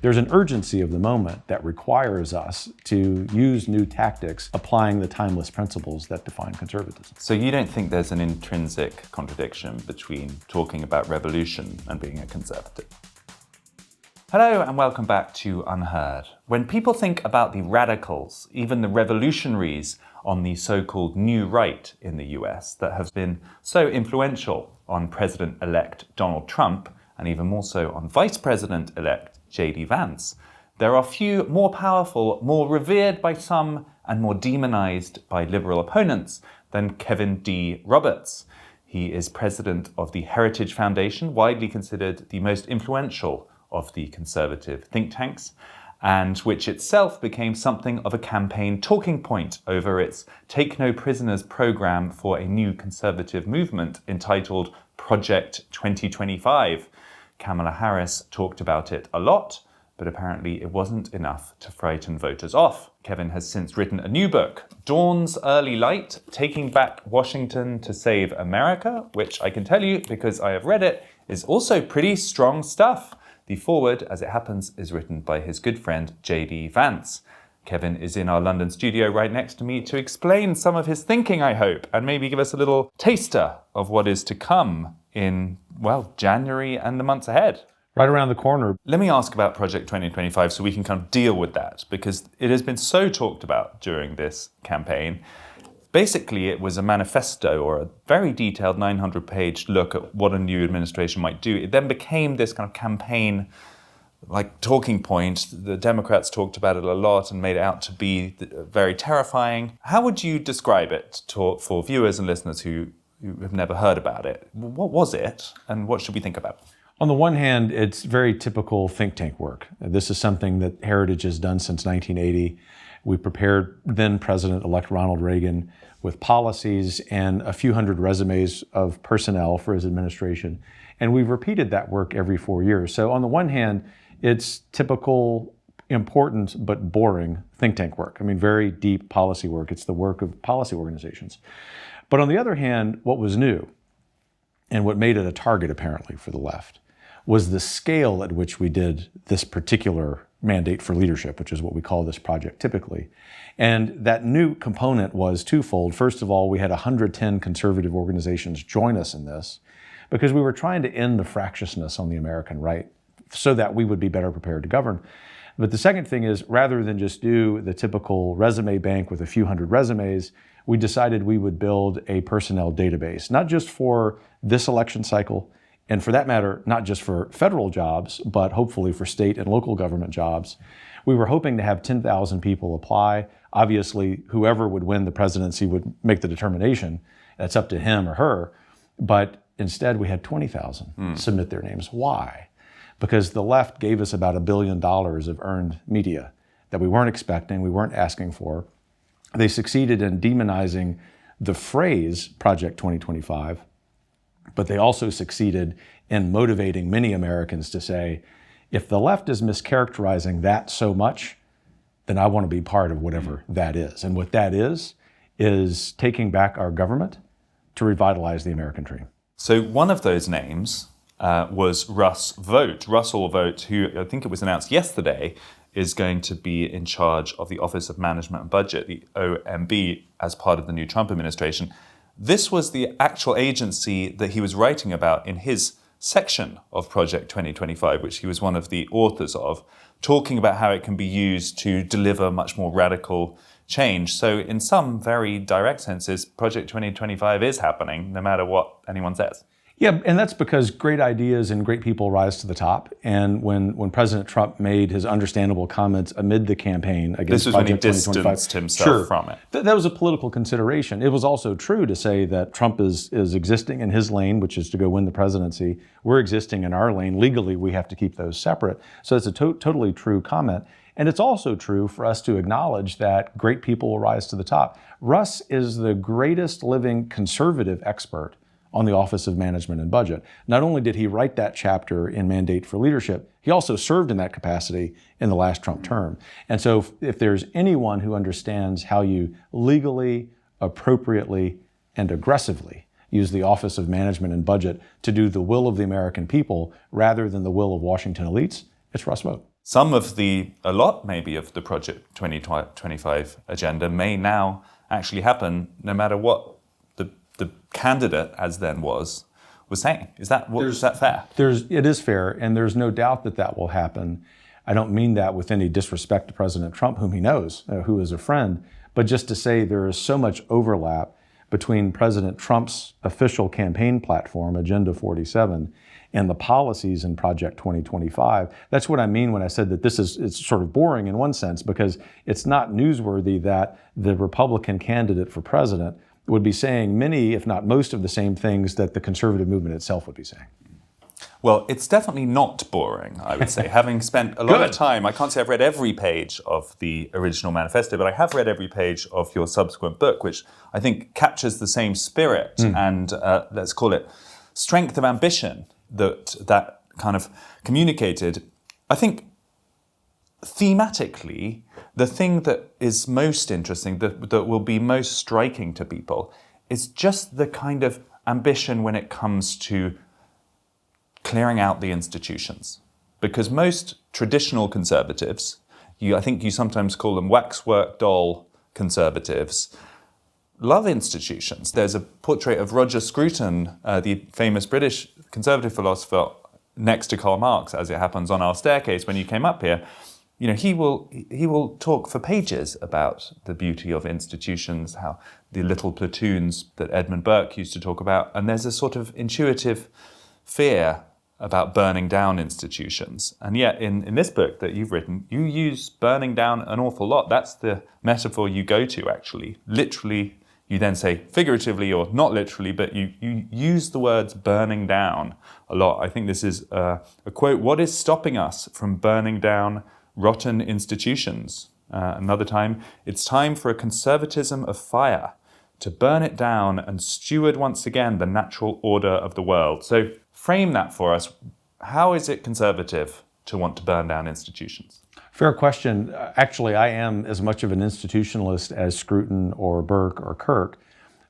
there's an urgency of the moment that requires us to use new tactics, applying the timeless principles that define conservatism. So you don't think there's an intrinsic contradiction between talking about revolution and being a conservative? Hello and welcome back to UnHerd. When people think about the radicals, even the revolutionaries on the so-called new right in the US that have been so influential on President-elect Donald Trump, and even more so on Vice President-elect J.D. Vance, there are few more powerful, more revered by some, and more demonized by liberal opponents than Kevin D. Roberts. He is president of the Heritage Foundation, widely considered the most influential of the conservative think tanks, and which itself became something of a campaign talking point over its Take No Prisoners program for a new conservative movement entitled Project 2025. Kamala Harris talked about it a lot, but apparently it wasn't enough to frighten voters off. Kevin has since written a new book, Dawn's Early Light, Taking Back Washington to Save America, which I can tell you, because I have read it, is also pretty strong stuff. The foreword, as it happens, is written by his good friend J.D. Vance. Kevin is in our London studio right next to me to explain some of his thinking, I hope, and maybe give us a little taster of what is to come in, well, January and the months ahead. Right around the corner. Let me ask about Project 2025 so we can kind of deal with that, because it has been so talked about during this campaign. Basically, it was a manifesto or a very detailed 900-page look at what a new administration might do. It then became this kind of campaign like talking point. The Democrats talked about it a lot and made it out to be very terrifying. How would you describe it for viewers and listeners who have never heard about it? What was it, and what should we think about? On the one hand, it's very typical think tank work. This is something that Heritage has done since 1980. We prepared then President-elect Ronald Reagan with policies and a few hundred resumes of personnel for his administration. And we've repeated that work every 4 years. So on the one hand, it's typical, important, but boring think tank work. I mean, very deep policy work. It's the work of policy organizations. But on the other hand, what was new, and what made it a target apparently for the left, was the scale at which we did this particular mandate for leadership, which is what we call this project typically. And that new component was twofold. First of all, we had 110 conservative organizations join us in this because we were trying to end the fractiousness on the American right so that we would be better prepared to govern. But the second thing is, rather than just do the typical resume bank with a few hundred resumes, we decided we would build a personnel database, not just for this election cycle, and for that matter, not just for federal jobs, but hopefully for state and local government jobs. We were hoping to have 10,000 people apply. Obviously, whoever would win the presidency would make the determination. That's up to him or her. But instead, we had 20,000 submit their names. Why? Because the left gave us about $1 billion of earned media that we weren't expecting, we weren't asking for. They succeeded in demonizing the phrase Project 2025, but they also succeeded in motivating many Americans to say, if the left is mischaracterizing that so much, then I want to be part of whatever that is. And what that is taking back our government to revitalize the American dream. So one of those names was Russell Vogt, who I think it was announced yesterday is going to be in charge of the Office of Management and Budget, the OMB, as part of the new Trump administration. This was the actual agency that he was writing about in his section of Project 2025, which he was one of the authors of, talking about how it can be used to deliver much more radical change. So in some very direct senses, Project 2025 is happening, no matter what anyone says. Yeah, and that's because great ideas and great people rise to the top. And when President Trump made his understandable comments amid the campaign against Project 2025, this was when he distanced himself from it. That was a political consideration. It was also true to say that Trump is existing in his lane, which is to go win the presidency. We're existing in our lane. Legally, we have to keep those separate. So it's a totally true comment. And it's also true for us to acknowledge that great people will rise to the top. Russ is the greatest living conservative expert on the Office of Management and Budget. Not only did he write that chapter in Mandate for Leadership, he also served in that capacity in the last Trump term. And so if there's anyone who understands how you legally, appropriately, and aggressively use the Office of Management and Budget to do the will of the American people rather than the will of Washington elites, it's Russ Vogt. a lot maybe of the Project 2025 agenda may now actually happen no matter what the candidate, as then was saying. Is that fair? It is fair, and there's no doubt that will happen. I don't mean that with any disrespect to President Trump, whom he knows, who is a friend, but just to say there is so much overlap between President Trump's official campaign platform, Agenda 47, and the policies in Project 2025. That's what I mean when I said that it's sort of boring in one sense, because it's not newsworthy that the Republican candidate for president would be saying many, if not most, of the same things that the conservative movement itself would be saying. Well, it's definitely not boring, I would say. Having spent a lot of time, I can't say I've read every page of the original manifesto, but I have read every page of your subsequent book, which I think captures the same spirit and, let's call it, strength of ambition that kind of communicated. I think thematically, the thing that is most interesting, that will be most striking to people, is just the kind of ambition when it comes to clearing out the institutions. Because most traditional conservatives, I think you sometimes call them waxwork doll conservatives, love institutions. There's a portrait of Roger Scruton, the famous British conservative philosopher, next to Karl Marx, as it happens, on our staircase when you came up here. You know, he will talk for pages about the beauty of institutions, how the little platoons that Edmund Burke used to talk about, and there's a sort of intuitive fear about burning down institutions. And yet in this book that you've written, you use burning down an awful lot. That's the metaphor you go to, actually. Literally, you then say figuratively or not literally, but you use the words burning down a lot. I think this is a quote, "What is stopping us from burning down rotten institutions?" Another time, "It's time for a conservatism of fire, to burn it down and steward once again the natural order of the world." So frame that for us. How is it conservative to want to burn down institutions? Fair question. Actually, I am as much of an institutionalist as Scruton or Burke or Kirk.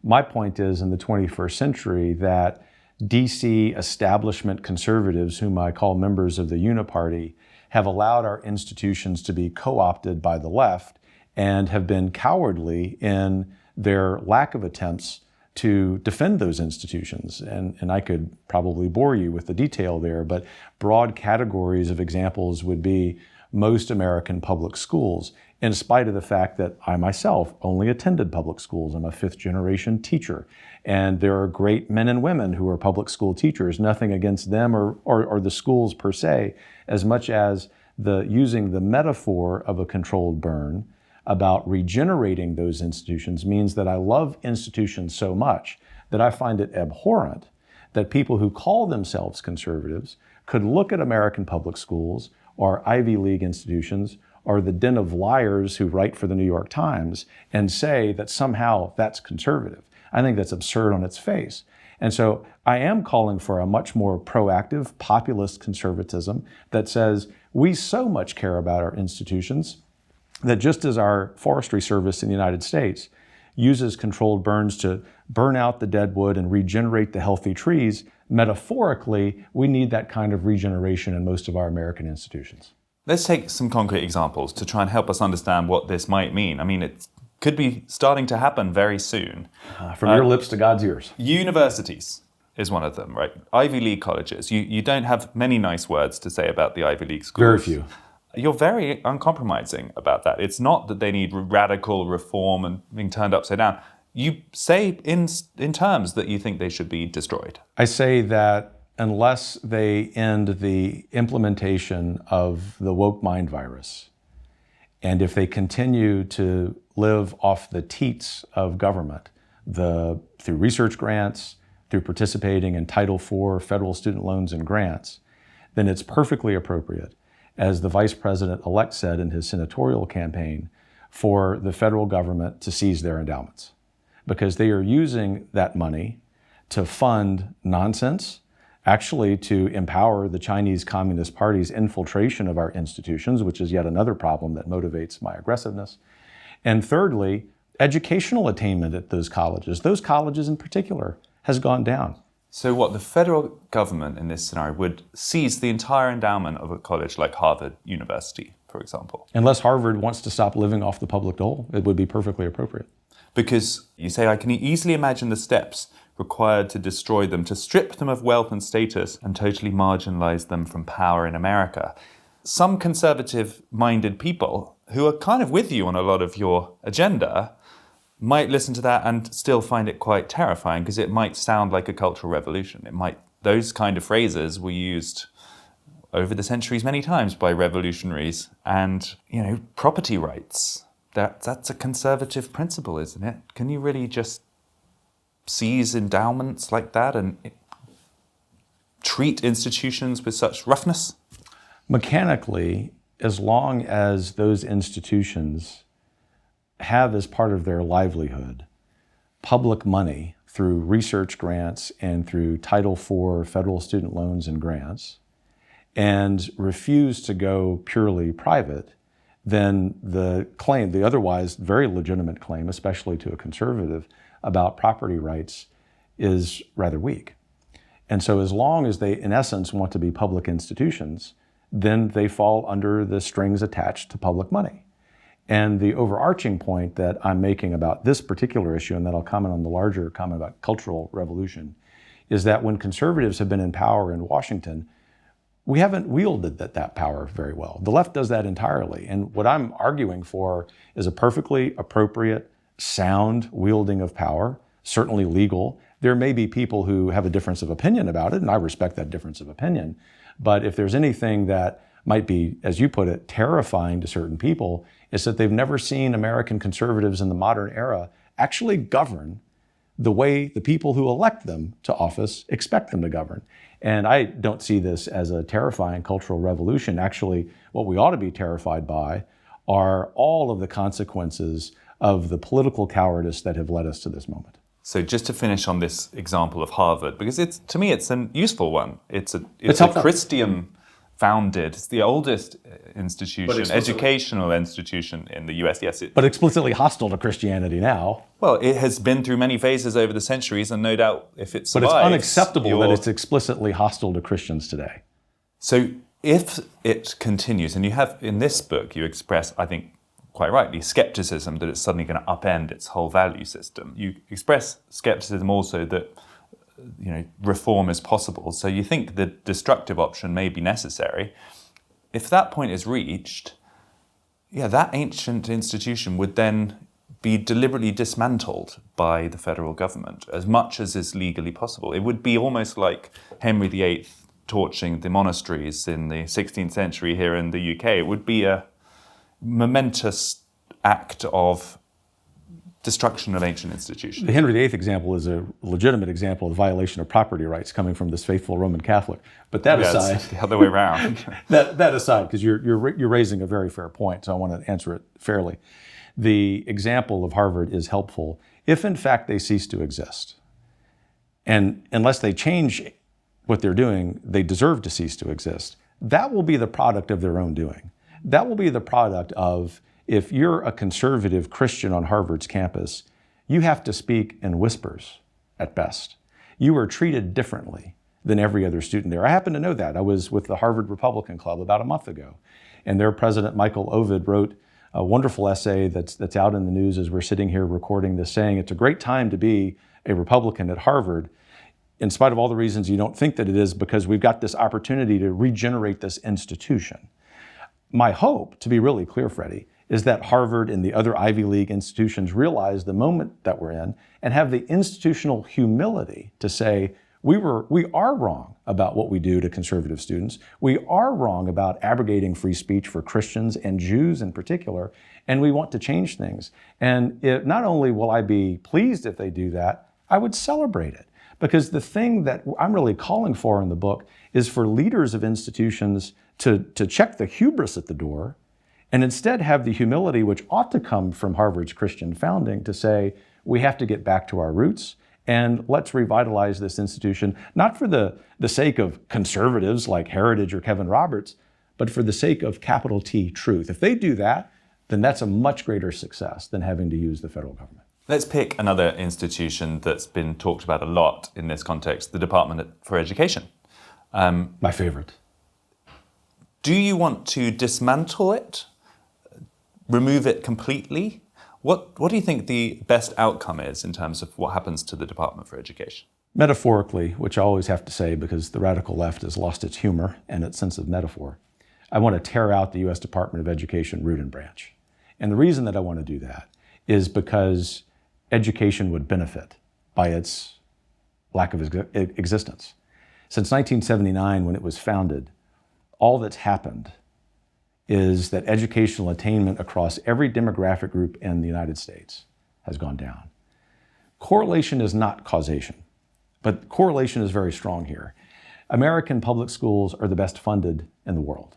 My point is, in the 21st century, that DC establishment conservatives, whom I call members of the Uniparty, have allowed our institutions to be co-opted by the left and have been cowardly in their lack of attempts to defend those institutions. And I could probably bore you with the detail there, but broad categories of examples would be most American public schools, in spite of the fact that I myself only attended public schools. I'm a fifth-generation teacher, and there are great men and women who are public school teachers, nothing against them or the schools per se, as much as using the metaphor of a controlled burn about regenerating those institutions means that I love institutions so much that I find it abhorrent that people who call themselves conservatives could look at American public schools or Ivy League institutions or the den of liars who write for the New York Times and say that somehow that's conservative. I think that's absurd on its face. And so I am calling for a much more proactive, populist conservatism that says we so much care about our institutions that just as our Forestry Service in the United States uses controlled burns to burn out the dead wood and regenerate the healthy trees, metaphorically, we need that kind of regeneration in most of our American institutions. Let's take some concrete examples to try and help us understand what this might mean. I mean, it could be starting to happen very soon. From your lips to God's ears. Universities is one of them, right? Ivy League colleges. You don't have many nice words to say about the Ivy League schools. Very few. You're very uncompromising about that. It's not that they need radical reform and being turned upside down. You say in terms that you think they should be destroyed. I say that unless they end the implementation of the woke mind virus, and if they continue to live off the teats of government, through research grants, through participating in Title IV federal student loans and grants, then it's perfectly appropriate, as the vice president-elect said in his senatorial campaign, for the federal government to seize their endowments, because they are using that money to fund nonsense, actually to empower the Chinese Communist Party's infiltration of our institutions, which is yet another problem that motivates my aggressiveness. And thirdly, educational attainment at those colleges in particular, has gone down. So what, the federal government in this scenario would seize the entire endowment of a college like Harvard University, for example? Unless Harvard wants to stop living off the public dole, it would be perfectly appropriate. Because you say, I can easily imagine the steps required to destroy them, to strip them of wealth and status and totally marginalize them from power in America. Some conservative-minded people who are kind of with you on a lot of your agenda might listen to that and still find it quite terrifying, because it might sound like a cultural revolution. Those kind of phrases were used over the centuries many times by revolutionaries. And, property rights, that's a conservative principle, isn't it? Can you really just seize endowments like that and treat institutions with such roughness? Mechanically, as long as those institutions have as part of their livelihood public money through research grants and through Title IV federal student loans and grants, and refuse to go purely private, then the claim, the otherwise very legitimate claim, especially to a conservative, about property rights is rather weak. And so as long as they, in essence, want to be public institutions, then they fall under the strings attached to public money. And the overarching point that I'm making about this particular issue, and then I'll comment on the larger comment about cultural revolution, is that when conservatives have been in power in Washington, we haven't wielded that power very well. The left does that entirely. And what I'm arguing for is a perfectly appropriate, sound wielding of power, certainly legal. There may be people who have a difference of opinion about it, and I respect that difference of opinion. But if there's anything that might be, as you put it, terrifying to certain people, is that they've never seen American conservatives in the modern era actually govern the way the people who elect them to office expect them to govern. And I don't see this as a terrifying cultural revolution. Actually, what we ought to be terrified by are all of the consequences of the political cowardice that have led us to this moment. So just to finish on this example of Harvard, because to me it's a useful one. It's a Christian founded, it's the oldest institution, educational institution in the US. Yes, but explicitly hostile to Christianity now. Well, it has been through many phases over the centuries, and no doubt if it survives... But it's unacceptable that it's explicitly hostile to Christians today. So if it continues, and you have, in this book, you express, I think, quite rightly, skepticism that it's suddenly going to upend its whole value system. You express skepticism also that reform is possible. So you think the destructive option may be necessary. If that point is reached, that ancient institution would then be deliberately dismantled by the federal government as much as is legally possible. It would be almost like Henry VIII torching the monasteries in the 16th century here in the UK. It would be a momentous act of destruction of ancient institutions. The Henry VIII example is a legitimate example of violation of property rights coming from this faithful Roman Catholic. But that aside, it's the other way around. that aside, because you're raising a very fair point, so I want to answer it fairly. The example of Harvard is helpful if, in fact, they cease to exist, and unless they change what they're doing, they deserve to cease to exist. That will be the product of their own doing. That will be the product of, if you're a conservative Christian on Harvard's campus, you have to speak in whispers at best. You are treated differently than every other student there. I happen to know that. I was with the Harvard Republican Club about a month ago, and their president, Michael Ovid, wrote a wonderful essay that's out in the news as we're sitting here recording this, saying it's a great time to be a Republican at Harvard, in spite of all the reasons you don't think that it is, because we've got this opportunity to regenerate this institution. My hope, to be really clear, Freddie, is that Harvard and the other Ivy League institutions realize the moment that we're in and have the institutional humility to say, we are wrong about what we do to conservative students. We are wrong about abrogating free speech for Christians and Jews in particular, and we want to change things. And not only will I be pleased if they do that, I would celebrate it. Because the thing that I'm really calling for in the book is for leaders of institutions to check the hubris at the door and instead have the humility which ought to come from Harvard's Christian founding to say, we have to get back to our roots and let's revitalize this institution, not for the sake of conservatives like Heritage or Kevin Roberts, but for the sake of capital T truth. If they do that, then that's a much greater success than having to use the federal government. Let's pick another institution that's been talked about a lot in this context, the Department for Education. My favorite. Do you want to dismantle it, remove it completely? What do you think the best outcome is in terms of what happens to the Department for Education? Metaphorically, which I always have to say because the radical left has lost its humor and its sense of metaphor, I want to tear out the U.S. Department of Education root and branch. And the reason that I want to do that is because education would benefit by its lack of existence. Since 1979, when it was founded, all that's happened is that educational attainment across every demographic group in the United States has gone down. Correlation is not causation, but correlation is very strong here. American public schools are the best funded in the world.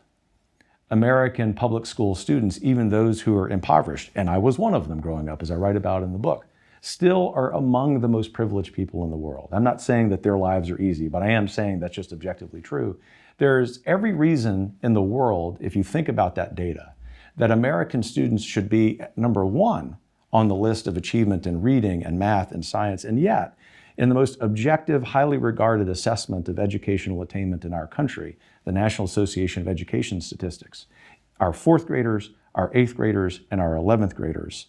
American public school students, even those who are impoverished, and I was one of them growing up, as I write about in the book, still are among the most privileged people in the world. I'm not saying that their lives are easy, but I am saying that's just objectively true. There's every reason in the world, if you think about that data, that American students should be number one on the list of achievement in reading and math and science, and yet, in the most objective, highly regarded assessment of educational attainment in our country, the National Association of Education Statistics, our fourth graders, our eighth graders, and our 11th graders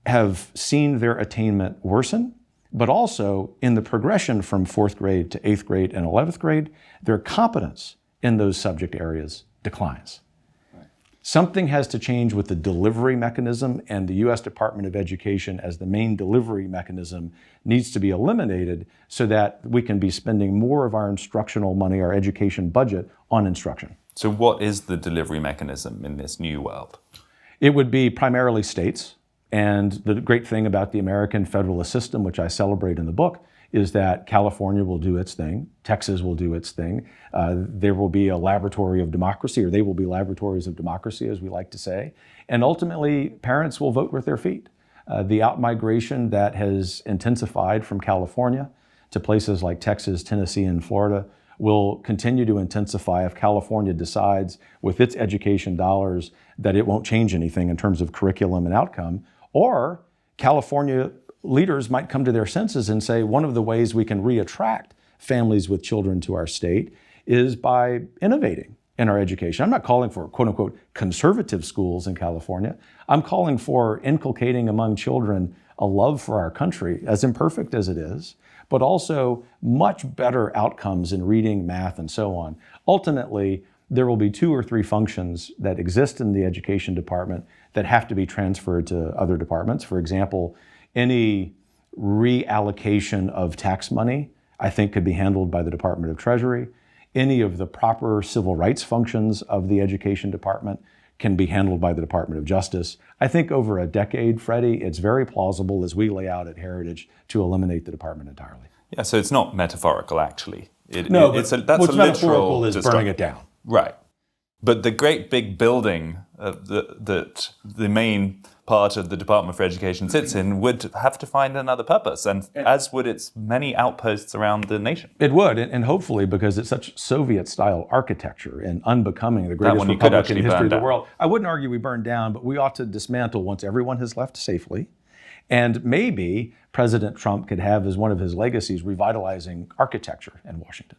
have seen their attainment worsen, but also in the progression from fourth grade to eighth grade and 11th grade, their competence in those subject areas declines. Something has to change with the delivery mechanism, and the U.S. Department of Education as the main delivery mechanism needs to be eliminated so that we can be spending more of our instructional money, our education budget, on instruction. So what is the delivery mechanism in this new world? It would be primarily states. And the great thing about the American federalist system, which I celebrate in the book, is that California will do its thing, Texas will do its thing. There will be a laboratory of democracy, or they will be laboratories of democracy, as we like to say. And ultimately, parents will vote with their feet. The outmigration that has intensified from California to places like Texas, Tennessee, and Florida will continue to intensify if California decides with its education dollars that it won't change anything in terms of curriculum and outcome. Or California leaders might come to their senses and say one of the ways we can reattract families with children to our state is by innovating in our education. I'm not calling for quote unquote conservative schools in California. I'm calling for inculcating among children a love for our country, as imperfect as it is, but also much better outcomes in reading, math, and so on. Ultimately, there will be 2 or 3 functions that exist in the education department that have to be transferred to other departments. For example, any reallocation of tax money, I think, could be handled by the Department of Treasury. Any of the proper civil rights functions of the education department can be handled by the Department of Justice. I think over a decade, Freddie, it's very plausible, as we lay out at Heritage, to eliminate the department entirely. Yeah, so it's not metaphorical, actually. That's what's a metaphorical is burning it down. Right. But the great big building that the main part of the Department for Education sits in would have to find another purpose, and as would its many outposts around the nation. It would, and hopefully, because it's such Soviet-style architecture and unbecoming the greatest republic in the history of the world. I wouldn't argue we burned down, but we ought to dismantle once everyone has left safely. And maybe President Trump could have as one of his legacies revitalizing architecture in Washington.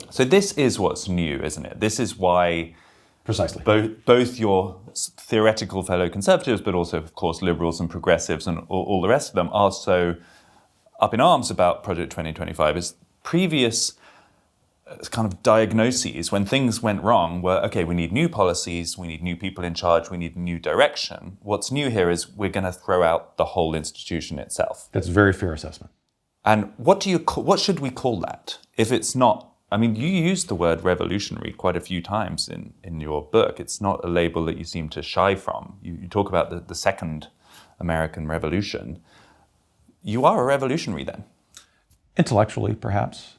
So this is what's new, isn't it? This is why precisely both your theoretical fellow conservatives, but also, of course, liberals and progressives and all the rest of them are so up in arms about Project 2025 is previous kind of diagnoses when things went wrong were, okay, we need new policies, we need new people in charge, we need new direction. What's new here is we're going to throw out the whole institution itself. That's a very fair assessment. And what should we call that if it's not? I mean, you use the word revolutionary quite a few times in your book. It's not a label that you seem to shy from. You talk about the second American Revolution. You are a revolutionary then. Intellectually, perhaps.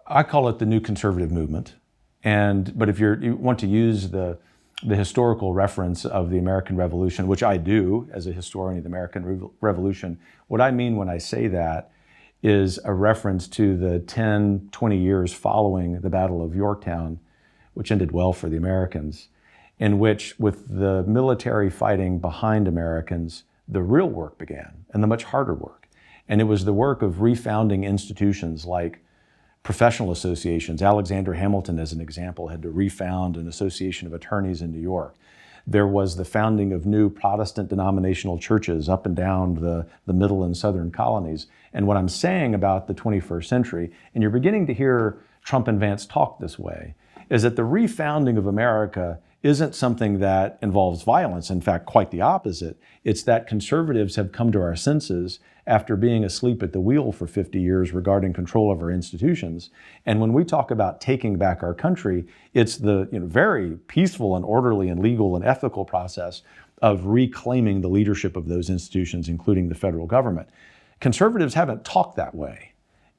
I call it the new conservative movement. But if you want to use the historical reference of the American Revolution, which I do as a historian of the American Revolution, what I mean when I say that is a reference to the 10, 20 years following the Battle of Yorktown, which ended well for the Americans, in which, with the military fighting behind Americans, the real work began, and the much harder work. And it was the work of refounding institutions like professional associations. Alexander Hamilton, as an example, had to refound an association of attorneys in New York. There was the founding of new Protestant denominational churches up and down the middle and southern colonies. And what I'm saying about the 21st century, and you're beginning to hear Trump and Vance talk this way, is that the refounding of America isn't something that involves violence. In fact, quite the opposite. It's that conservatives have come to our senses after being asleep at the wheel for 50 years regarding control of our institutions. And when we talk about taking back our country, it's the very peaceful and orderly and legal and ethical process of reclaiming the leadership of those institutions, including the federal government. Conservatives haven't talked that way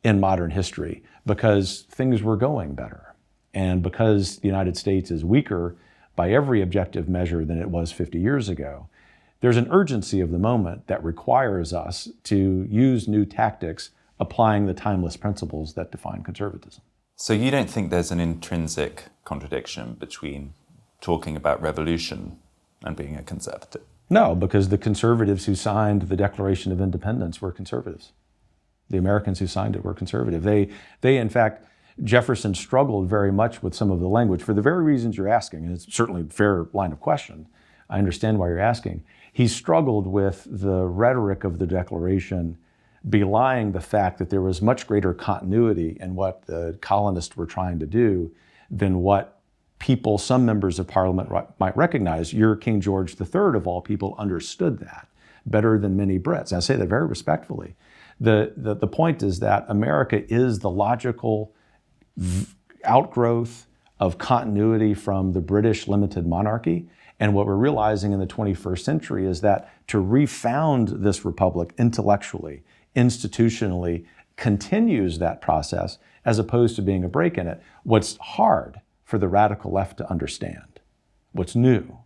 in modern history because things were going better. And because the United States is weaker by every objective measure than it was 50 years ago, there's an urgency of the moment that requires us to use new tactics applying the timeless principles that define conservatism. So you don't think there's an intrinsic contradiction between talking about revolution and being a conservative? No, because the conservatives who signed the Declaration of Independence were conservatives. The Americans who signed it were conservative. They in fact, Jefferson struggled very much with some of the language for the very reasons you're asking, and it's certainly a fair line of question. I understand why you're asking. He struggled with the rhetoric of the Declaration belying the fact that there was much greater continuity in what the colonists were trying to do than what people, some members of Parliament might recognize. Your King George III, of all people, understood that better than many Brits. I say that very respectfully. The point is that America is the logical outgrowth of continuity from the British limited monarchy. And what we're realizing in the 21st century is that to refound this republic intellectually, institutionally, continues that process as opposed to being a break in it. What's hard for the radical left to understand, what's new,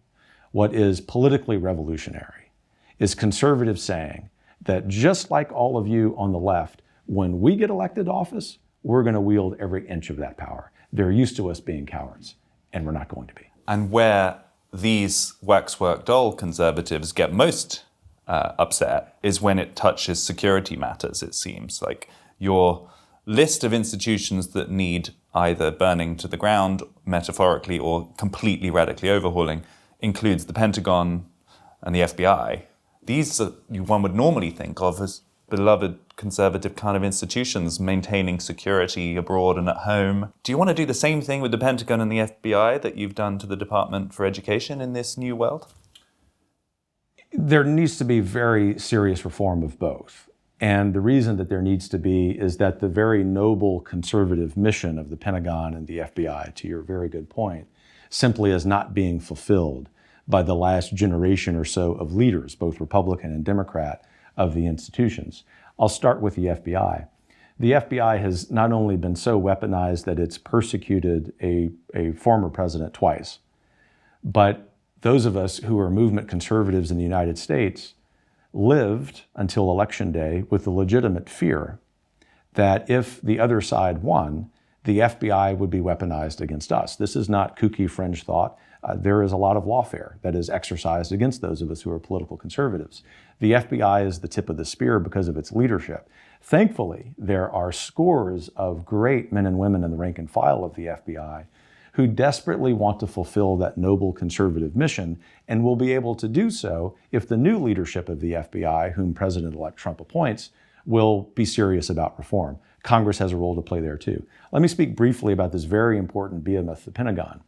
what is politically revolutionary, is conservatives saying that just like all of you on the left, when we get elected to office, we're going to wield every inch of that power. They're used to us being cowards, and we're not going to be. And where these waxwork doll conservatives get most upset is when it touches security matters, it seems. Like your list of institutions that need either burning to the ground, metaphorically, or completely radically overhauling includes the Pentagon and the FBI. These are, one would normally think of as beloved conservative kind of institutions maintaining security abroad and at home. Do you want to do the same thing with the Pentagon and the FBI that you've done to the Department for Education in this new world? There needs to be very serious reform of both. And the reason that there needs to be is that the very noble conservative mission of the Pentagon and the FBI, to your very good point, simply is not being fulfilled by the last generation or so of leaders, both Republican and Democrat, of the institutions. I'll start with the FBI. The FBI has not only been so weaponized that it's persecuted a former president twice, but those of us who are movement conservatives in the United States lived until Election Day with the legitimate fear that if the other side won, the FBI would be weaponized against us. This is not kooky fringe thought. There is a lot of lawfare that is exercised against those of us who are political conservatives. The FBI is the tip of the spear because of its leadership. Thankfully, there are scores of great men and women in the rank and file of the FBI who desperately want to fulfill that noble conservative mission and will be able to do so if the new leadership of the FBI, whom President-elect Trump appoints, will be serious about reform. Congress has a role to play there too. Let me speak briefly about this very important behemoth, the Pentagon.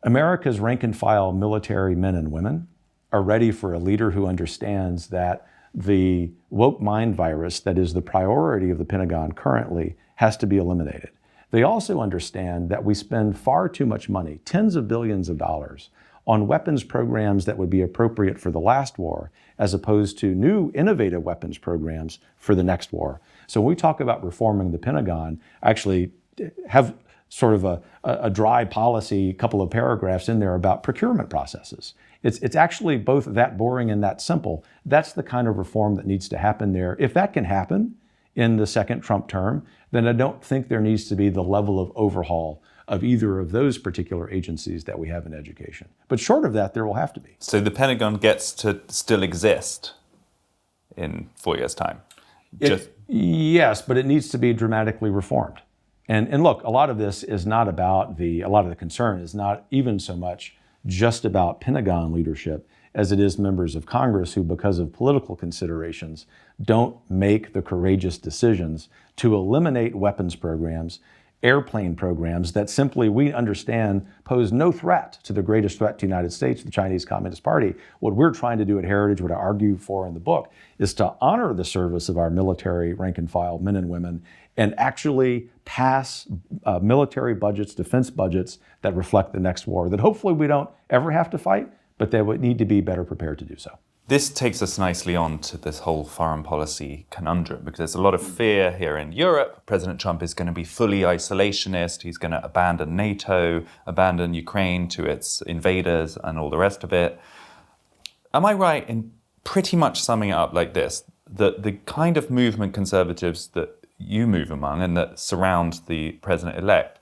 America's rank and file military men and women are ready for a leader who understands that the woke mind virus that is the priority of the Pentagon currently has to be eliminated. They also understand that we spend far too much money, tens of billions of dollars, on weapons programs that would be appropriate for the last war, as opposed to new innovative weapons programs for the next war. So when we talk about reforming the Pentagon, I actually have sort of a dry policy, a couple of paragraphs in there about procurement processes. It's actually both that boring and that simple. That's the kind of reform that needs to happen there. If that can happen in the second Trump term, then I don't think there needs to be the level of overhaul of either of those particular agencies that we have in education. But short of that, there will have to be. So the Pentagon gets to still exist in 4 years' time? Yes, but it needs to be dramatically reformed. And look, a lot of this is not about a lot of the concern is not even so much just about Pentagon leadership as it is members of Congress who, because of political considerations, don't make the courageous decisions to eliminate weapons programs, airplane programs that simply we understand pose no threat to the greatest threat to the United States, the Chinese Communist Party. What we're trying to do at Heritage, what I argue for in the book, is to honor the service of our military rank and file men and women and actually pass military budgets, defense budgets that reflect the next war that hopefully we don't ever have to fight, but they would need to be better prepared to do so. This takes us nicely on to this whole foreign policy conundrum, because there's a lot of fear here in Europe. President Trump is going to be fully isolationist. He's going to abandon NATO, abandon Ukraine to its invaders and all the rest of it. Am I right in pretty much summing it up like this, that the kind of movement conservatives that you move among and that surround the president-elect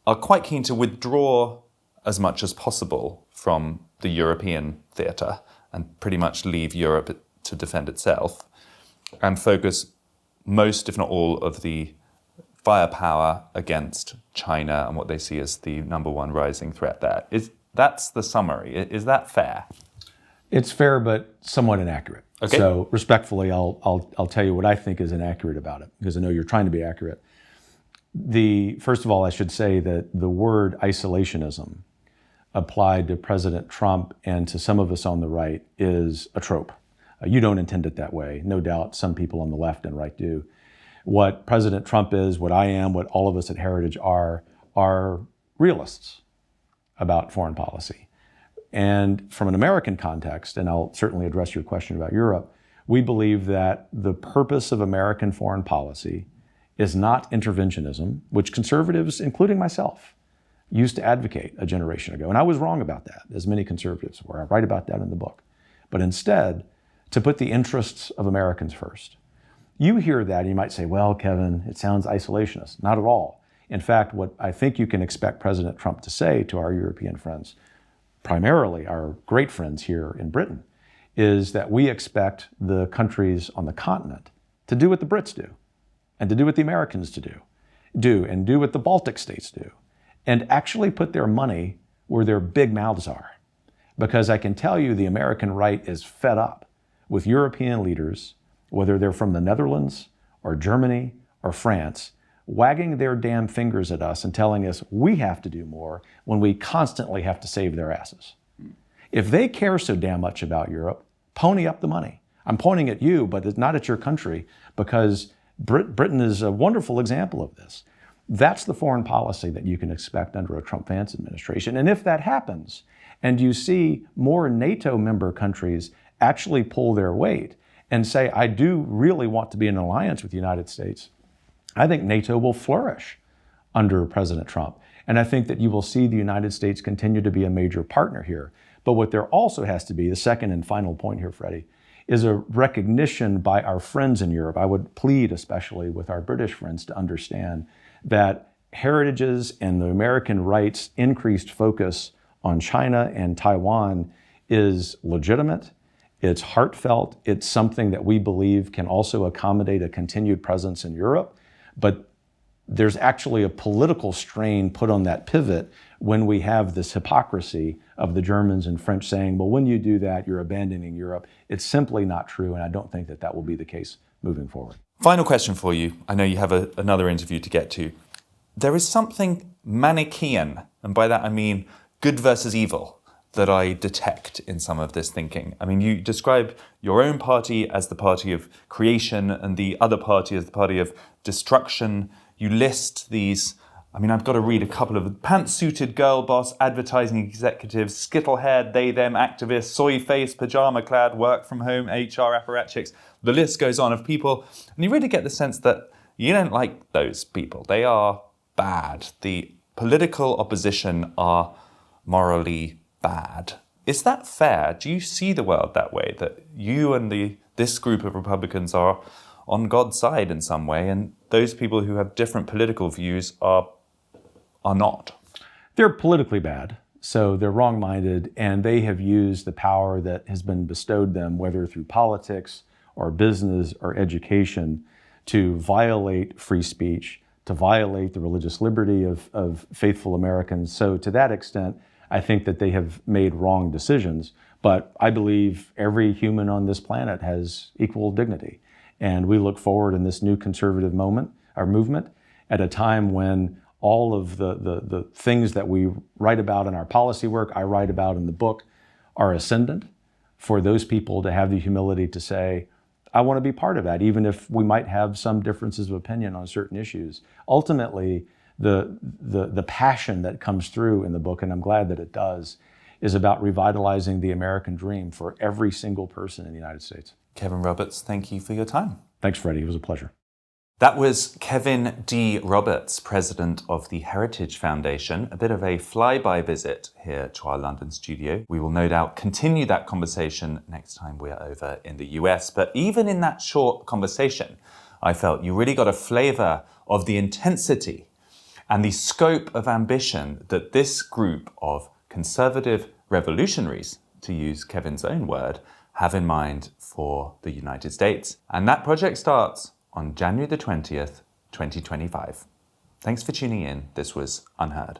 are quite keen to withdraw as much as possible from the European theatre and pretty much leave Europe to defend itself and focus most, if not all, of the firepower against China and what they see as the number one rising threat there? That's the summary. Is that fair? It's fair, but somewhat inaccurate. Okay. So respectfully, I'll tell you what I think is inaccurate about it, because I know you're trying to be accurate. First of all, I should say that the word isolationism applied to President Trump and to some of us on the right is a trope. You don't intend it that way. No doubt some people on the left and right do. What President Trump is, what I am, what all of us at Heritage are realists about foreign policy. And from an American context, and I'll certainly address your question about Europe, we believe that the purpose of American foreign policy is not interventionism, which conservatives, including myself, used to advocate a generation ago. And I was wrong about that, as many conservatives were. I write about that in the book. But instead, to put the interests of Americans first. You hear that and you might say, well, Kevin, it sounds isolationist. Not at all. In fact, what I think you can expect President Trump to say to our European friends, primarily our great friends here in Britain, is that we expect the countries on the continent to do what the Brits do, and to do what the Americans do, and do what the Baltic states do, and actually put their money where their big mouths are. Because I can tell you the American right is fed up with European leaders, whether they're from the Netherlands or Germany or France, wagging their damn fingers at us and telling us we have to do more when we constantly have to save their asses. If they care so damn much about Europe, pony up the money. I'm pointing at you, but it's not at your country, because Britain is a wonderful example of this. That's the foreign policy that you can expect under a Trump-Vance administration. And if that happens, and you see more NATO member countries actually pull their weight and say, I do really want to be in an alliance with the United States, I think NATO will flourish under President Trump. And I think that you will see the United States continue to be a major partner here. But what there also has to be, the second and final point here, Freddie, is a recognition by our friends in Europe. I would plead especially with our British friends to understand that Heritage's and the American right's increased focus on China and Taiwan is legitimate. It's heartfelt. It's something that we believe can also accommodate a continued presence in Europe. But there's actually a political strain put on that pivot when we have this hypocrisy of the Germans and French saying, well, when you do that, you're abandoning Europe. It's simply not true, and I don't think that that will be the case moving forward. Final question for you. I know you have another interview to get to. There is something Manichaean, and by that I mean good versus evil, that I detect in some of this thinking. I mean, you describe your own party as the party of creation and the other party as the party of destruction. You list these, I mean, I've got to read a couple of pantsuited girl boss, advertising executives, skittle-haired, they-them activists, soy-faced, pajama-clad, work-from-home, HR apparatchiks. The list goes on of people, and you really get the sense that you don't like those people. They are bad. The political opposition are morally bad. Is that fair? Do you see the world that way, that you and this group of Republicans are on God's side in some way, and those people who have different political views are are not? They're politically bad, so they're wrong-minded, and they have used the power that has been bestowed them, whether through politics or business or education, to violate free speech, to violate the religious liberty of faithful Americans. So to that extent, I think that they have made wrong decisions, but I believe every human on this planet has equal dignity. And we look forward in this new conservative movement at a time when all of the things that we write about in our policy work, I write about in the book, are ascendant, for those people to have the humility to say, I want to be part of that, even if we might have some differences of opinion on certain issues. Ultimately, the passion that comes through in the book, and I'm glad that it does, is about revitalizing the American dream for every single person in the United States. Kevin Roberts, thank you for your time. Thanks, Freddie. It was a pleasure. That was Kevin D. Roberts, president of the Heritage Foundation. A bit of a flyby visit here to our London studio. We will no doubt continue that conversation next time we're over in the US. But even in that short conversation, I felt you really got a flavor of the intensity and the scope of ambition that this group of conservative revolutionaries, to use Kevin's own word, have in mind for the United States. And that project starts on January the 20th, 2025. Thanks for tuning in. This was UnHerd.